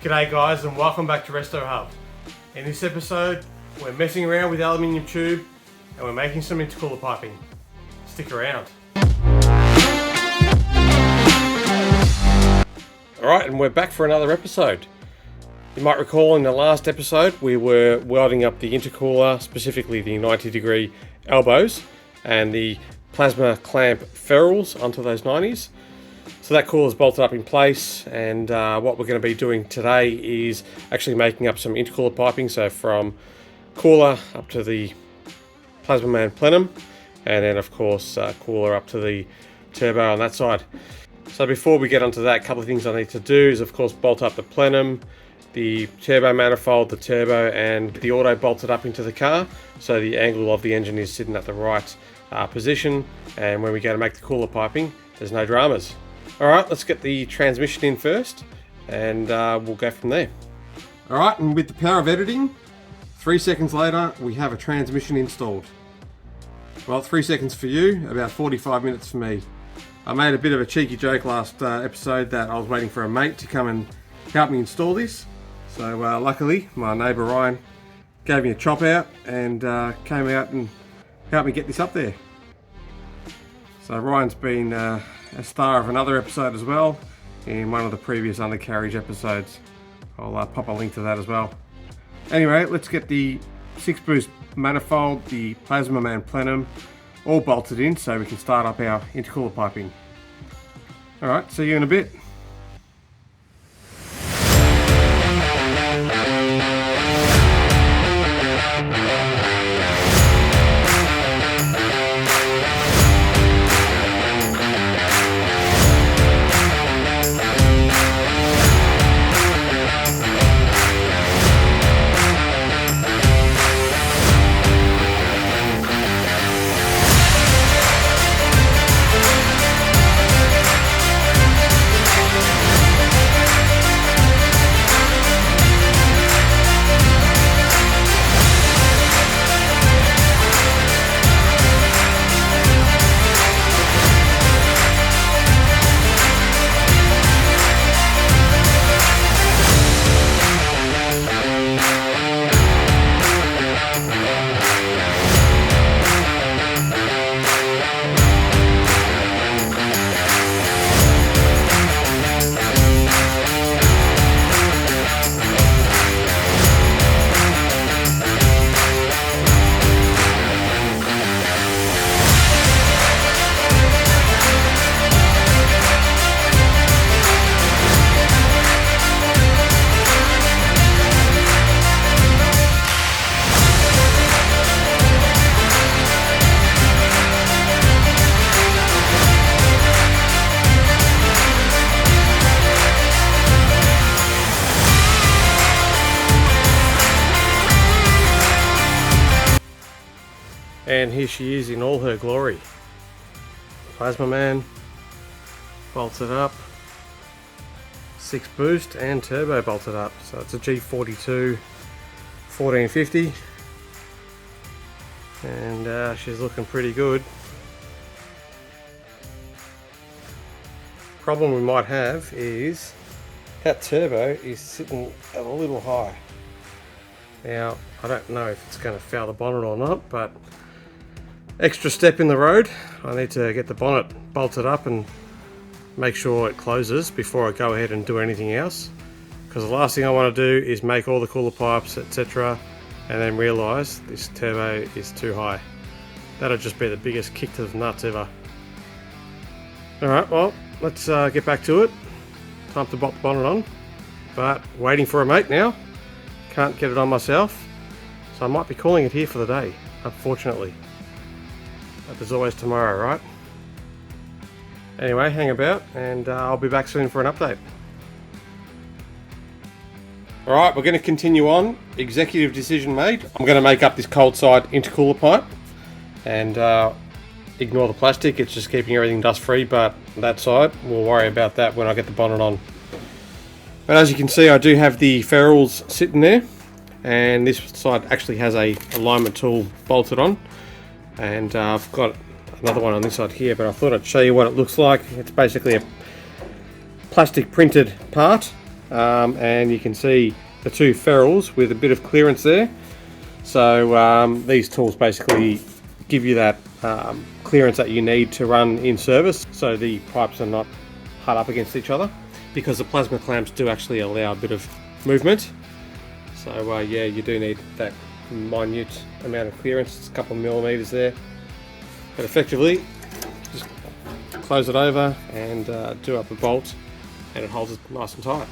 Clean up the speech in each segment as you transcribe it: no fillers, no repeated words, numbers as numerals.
G'day guys, and welcome back to RestoHub. In this episode, we're messing around with the aluminium tube and we're making some intercooler piping. Stick around. Alright, and we're back for another episode. You might recall in the last episode we were welding up the intercooler, specifically the 90-degree elbows and the plasma clamp ferrules onto those 90s. So that cooler is bolted up in place, and what we're going to be doing today is actually making up some intercooler piping, so from cooler up to the Plazmaman plenum, and then of course cooler up to the turbo on that side. So before we get onto that, a couple of things I need to do is of course bolt up the plenum, the turbo manifold, the turbo and the auto bolted up into the car, so the angle of the engine is sitting at the right position, and when we go to make the cooler piping there's no dramas. Alright, let's get the transmission in first and we'll go from there. Alright, and with the power of editing, 3 seconds later we have a transmission installed. Well, 3 seconds for you, about 45 minutes for me. I made a bit of a cheeky joke last episode that I was waiting for a mate to come and help me install this. So luckily my neighbour Ryan gave me a chop out and came out and helped me get this up there. So Ryan's been a star of another episode as well in one of the previous undercarriage episodes. I'll pop a link to that as well. Anyway, let's get the 6-boost manifold, the Plazmaman plenum all bolted in so we can start up our intercooler piping. Alright, see you in a bit. And here she is in all her glory. Plazmaman bolted up, 6 boost and turbo bolted up. So it's a G42 1450, and she's looking pretty good. Problem we might have is that turbo is sitting a little high. Now I don't know if it's going to foul the bonnet or not, but extra step in the road. I need to get the bonnet bolted up and make sure it closes before I go ahead and do anything else, because the last thing I want to do is make all the cooler pipes etc and then realise this turbo is too high. That'll just be the biggest kick to the nuts ever. Alright, well let's get back to it. Time to bolt the bonnet on, but waiting for a mate now. Can't get it on myself, so I might be calling it here for the day, unfortunately. But there's always tomorrow, right? Anyway, hang about and I'll be back soon for an update. Alright, we're going to continue on. Executive decision made. I'm going to make up this cold side intercooler pipe and ignore the plastic. It's just keeping everything dust free, but that side, we'll worry about that when I get the bonnet on. But as you can see, I do have the ferrules sitting there, and this side actually has a alignment tool bolted on. And I've got another one on this side here, but I thought I'd show you what it looks like. It's basically a plastic printed part and you can see the two ferrules with a bit of clearance there. So these tools basically give you that clearance that you need to run in service, so the pipes are not hard up against each other, because the plasma clamps do actually allow a bit of movement. So yeah, you do need that minute amount of clearance. It's a couple of millimeters there, but effectively just close it over and do up a bolt, and it holds it nice and tight.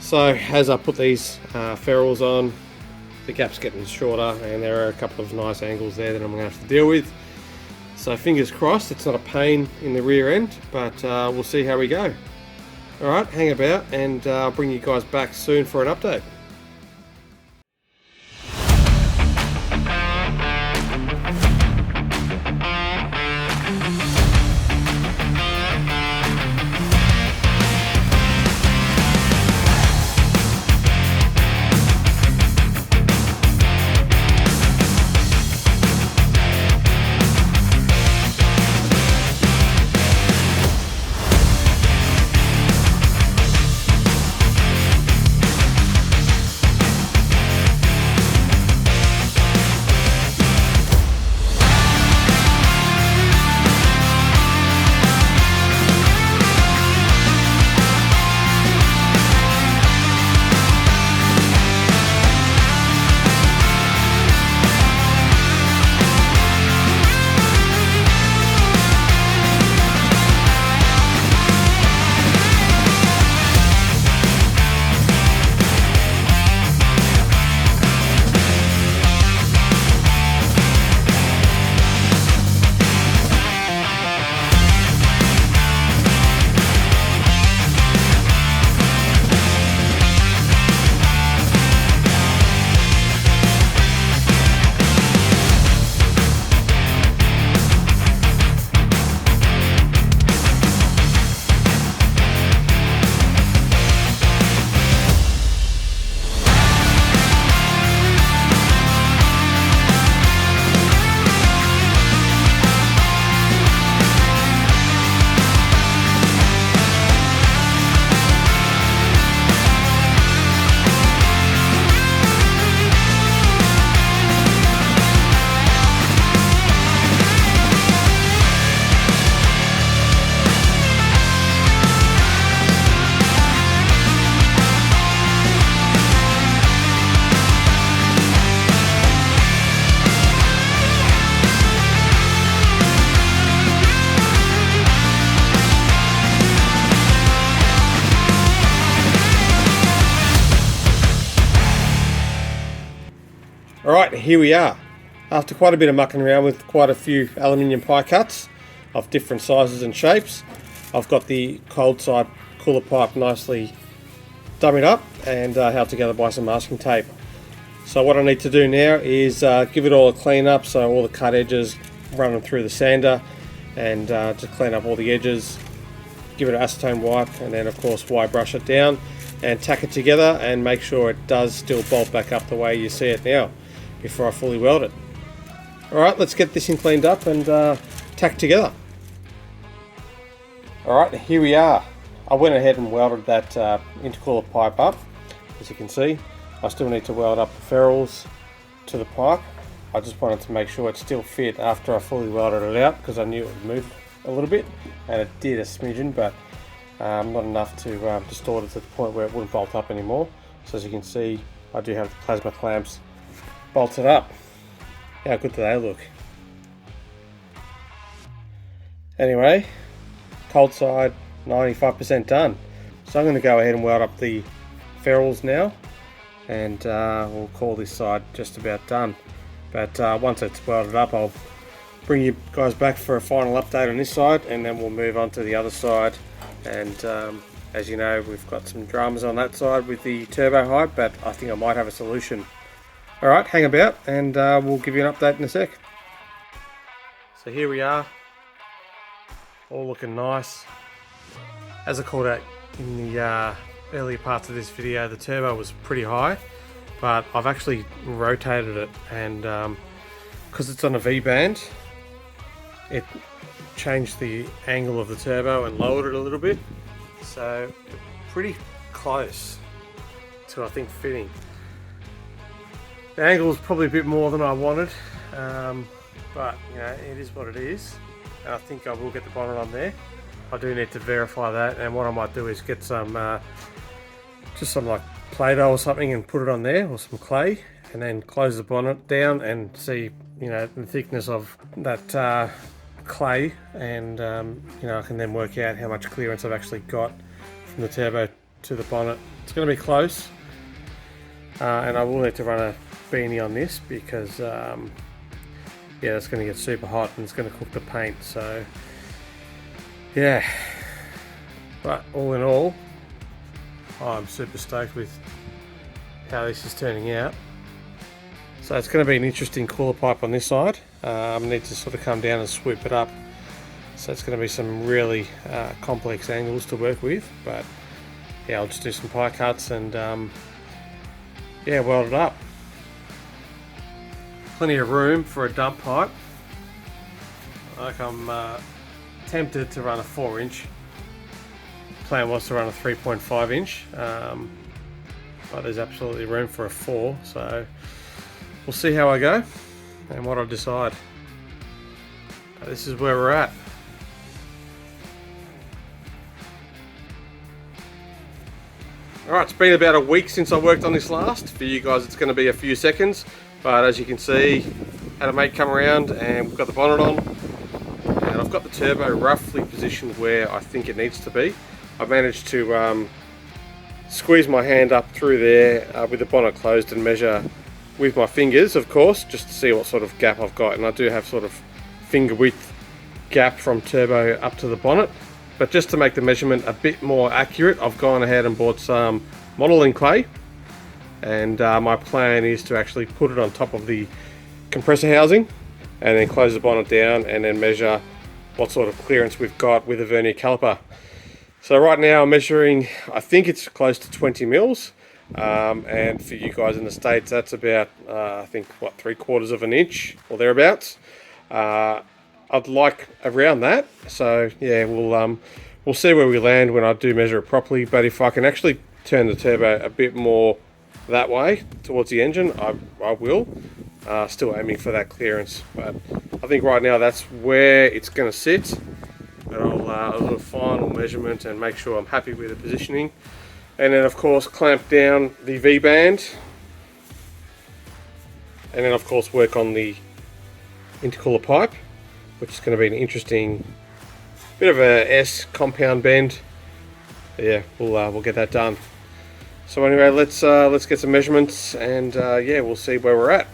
So as I put these ferrules on, the gap's getting shorter, and there are a couple of nice angles there that I'm going to have to deal with. So fingers crossed it's not a pain in the rear end, but we'll see how we go. Alright, hang about, and I'll bring you guys back soon for an update. Alright, here we are. After quite a bit of mucking around with quite a few aluminium pie cuts of different sizes and shapes, I've got the cold side cooler pipe nicely dummied up and held together by some masking tape. So what I need to do now is give it all a clean up, so all the cut edges, run them through the sander, and just clean up all the edges, give it an acetone wipe, and then of course wire brush it down and tack it together and make sure it does still bolt back up the way you see it now before I fully weld it. Alright, let's get this thing cleaned up and tacked together. Alright, here we are. I went ahead and welded that intercooler pipe up. As you can see, I still need to weld up the ferrules to the pipe. I just wanted to make sure it still fit after I fully welded it out, because I knew it would move a little bit, and it did a smidgen, but not enough to distort it to the point where it wouldn't bolt up anymore. So as you can see, I do have the plasma clamps bolted up. How good do they look? Anyway, cold side 95% done. So I'm going to go ahead and weld up the ferrules now, and we'll call this side just about done. But once it's welded up, I'll bring you guys back for a final update on this side, and then we'll move on to the other side. And as you know, we've got some dramas on that side with the turbo hype, but I think I might have a solution. Alright, hang about and we'll give you an update in a sec. So here we are, all looking nice. As I called out in the earlier parts of this video, the turbo was pretty high, but I've actually rotated it, and because it's on a V-band, it changed the angle of the turbo and lowered it a little bit. So pretty close to, I think, fitting. The angle is probably a bit more than I wanted, but you know, it is what it is, and I think I will get the bonnet on there. I do need to verify that, and what I might do is get some just some like Play-Doh or something and put it on there, or some clay, and then close the bonnet down and see, you know, the thickness of that clay, and you know, I can then work out how much clearance I've actually got from the turbo to the bonnet. It's going to be close, and I will need to run a beanie on this because yeah, it's going to get super hot and it's going to cook the paint. So yeah, but all in all, I'm super stoked with how this is turning out. So it's going to be an interesting cooler pipe on this side. I need to sort of come down and swoop it up, so it's going to be some really complex angles to work with, but yeah, I'll just do some pie cuts and yeah, weld it up. Plenty of room for a dump pipe. Like, I'm tempted to run a 4-inch. Plan was to run a 3.5 inch, but there's absolutely room for a 4, so we'll see how I go and what I decide. But this is where we're at. Alright, it's been about a week since I worked on this last. For you guys it's going to be a few seconds, but as you can see, had a mate come around and we've got the bonnet on, and I've got the turbo roughly positioned where I think it needs to be. I've managed to squeeze my hand up through there with the bonnet closed and measure with my fingers, of course, just to see what sort of gap I've got, and I do have sort of finger width gap from turbo up to the bonnet. But just to make the measurement a bit more accurate, I've gone ahead and bought some modeling clay, and my plan is to actually put it on top of the compressor housing and then close the bonnet down and then measure what sort of clearance we've got with a vernier caliper. So right now I'm measuring, I think it's close to 20 mils, and for you guys in the States that's about I think what, 3/4 of an inch or thereabouts. I'd like around that, so yeah, we'll see where we land when I do measure it properly. But if I can actually turn the turbo a bit more that way towards the engine, I will. Still aiming for that clearance, but I think right now that's where it's going to sit. But I'll do a final measurement and make sure I'm happy with the positioning, and then of course clamp down the V-band, and then of course work on the intercooler pipe, which is going to be an interesting bit of a S compound bend. Yeah, we'll get that done. So anyway, let's get some measurements, and yeah, we'll see where we're at.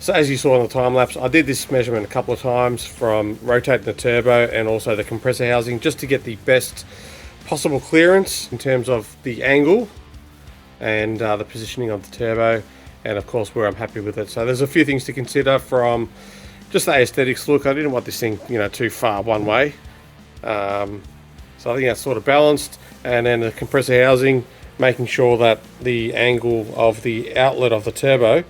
So as you saw on the time lapse, I did this measurement a couple of times from rotating the turbo and also the compressor housing, just to get the best possible clearance in terms of the angle and the positioning of the turbo, and of course where I'm happy with it. So there's a few things to consider from just the aesthetics look. I didn't want this thing, you know, too far one way. So I think that's sort of balanced. And then the compressor housing, making sure that the angle of the outlet of the turbo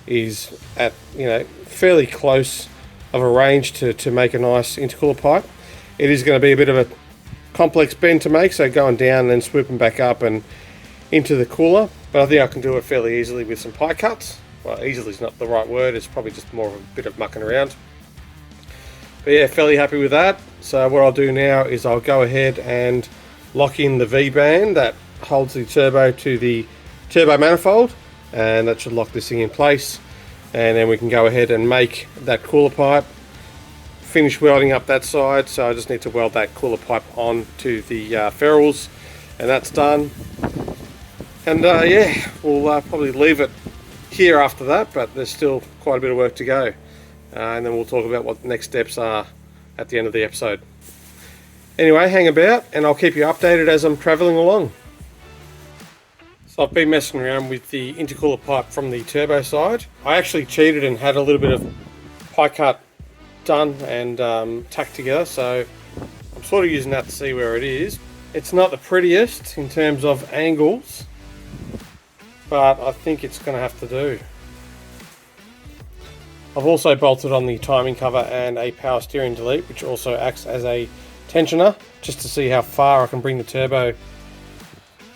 is at, you know, fairly close of a range to make a nice intercooler pipe. It is going to be a bit of a complex bend to make, so going down and then swooping back up and into the cooler, but I think I can do it fairly easily with some pie cuts. well, easily is not the right word, it's probably just more of a bit of mucking around. But yeah, fairly happy with that. So what I'll do now is I'll go ahead and lock in the V-band that holds the turbo to the turbo manifold, and that should lock this thing in place. And then we can go ahead and make that cooler pipe, finish welding up that side. So I just need to weld that cooler pipe on to the ferrules, and that's done. And yeah, we'll probably leave it here after that, but there's still quite a bit of work to go. And then we'll talk about what the next steps are at the end of the episode. Anyway, hang about and I'll keep you updated as I'm traveling along. So I've been messing around with the intercooler pipe from the turbo side. I actually cheated and had a little bit of pie cut done and tacked together, so I'm sort of using that to see where it is. It's not the prettiest in terms of angles, but I think it's going to have to do. I've also bolted on the timing cover and a power steering delete, which also acts as a tensioner, just to see how far I can bring the turbo.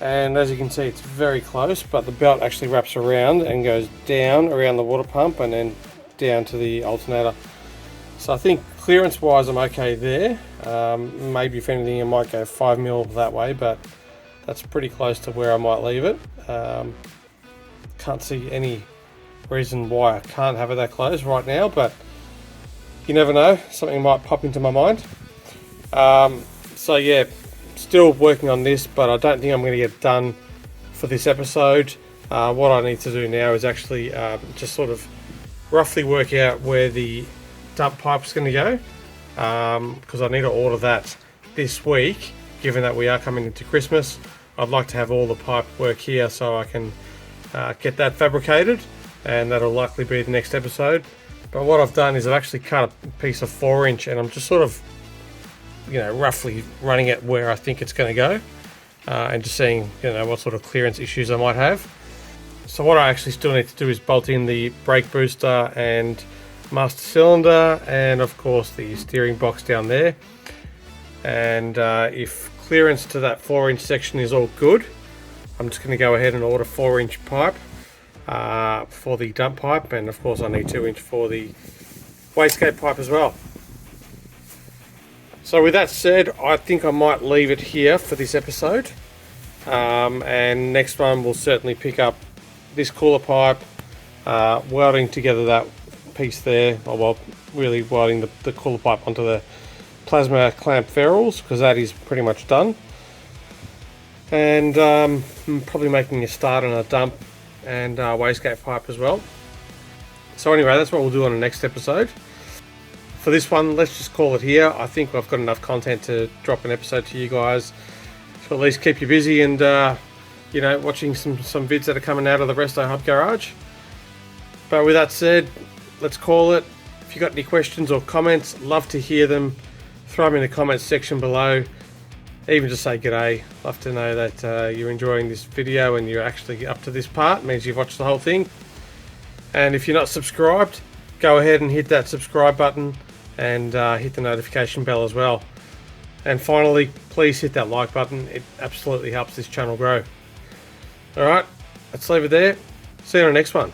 And as you can see, it's very close, but the belt actually wraps around and goes down around the water pump and then down to the alternator. So I think clearance wise I'm okay there. Maybe if anything I might go 5mm that way, but that's pretty close to where I might leave it. Can't see any reason why I can't have it that close right now, but you never know, something might pop into my mind. So yeah, still working on this, but I don't think I'm going to get done for this episode. What I need to do now is actually just sort of roughly work out where the dump pipe is going to go, because I need to order that this week, given that we are coming into Christmas. I'd like to have all the pipe work here so I can get that fabricated, and that'll likely be the next episode. But what I've done is I've actually cut a piece of 4-inch, and I'm just sort of, you know, roughly running it where I think it's going to go, and just seeing, you know, what sort of clearance issues I might have. So what I actually still need to do is bolt in the brake booster and master cylinder, and of course the steering box down there. And if clearance to that 4-inch section is all good, I'm just going to go ahead and order 4-inch pipe for the dump pipe, and of course I need 2-inch for the wastegate pipe as well. So with that said, I think I might leave it here for this episode, and next one we'll certainly pick up this cooler pipe, welding together that piece there, or well, really welding the cooler pipe onto the plasma clamp ferrules, because that is pretty much done. And probably making a start on a dump and wastegate pipe as well. So anyway, that's what we'll do on the next episode. For this one, let's just call it here. I think I've got enough content to drop an episode to you guys to at least keep you busy and you know, watching some vids that are coming out of the RestoHub garage. But with that said, let's call it. If you got any questions or comments, love to hear them. Throw them in the comments section below. Even just say g'day. Love to know that you're enjoying this video and you're actually up to this part. It means you've watched the whole thing. And if you're not subscribed, go ahead and hit that subscribe button and hit the notification bell as well. And finally, please hit that like button. It absolutely helps this channel grow. Alright, let's leave it there. See you on the next one.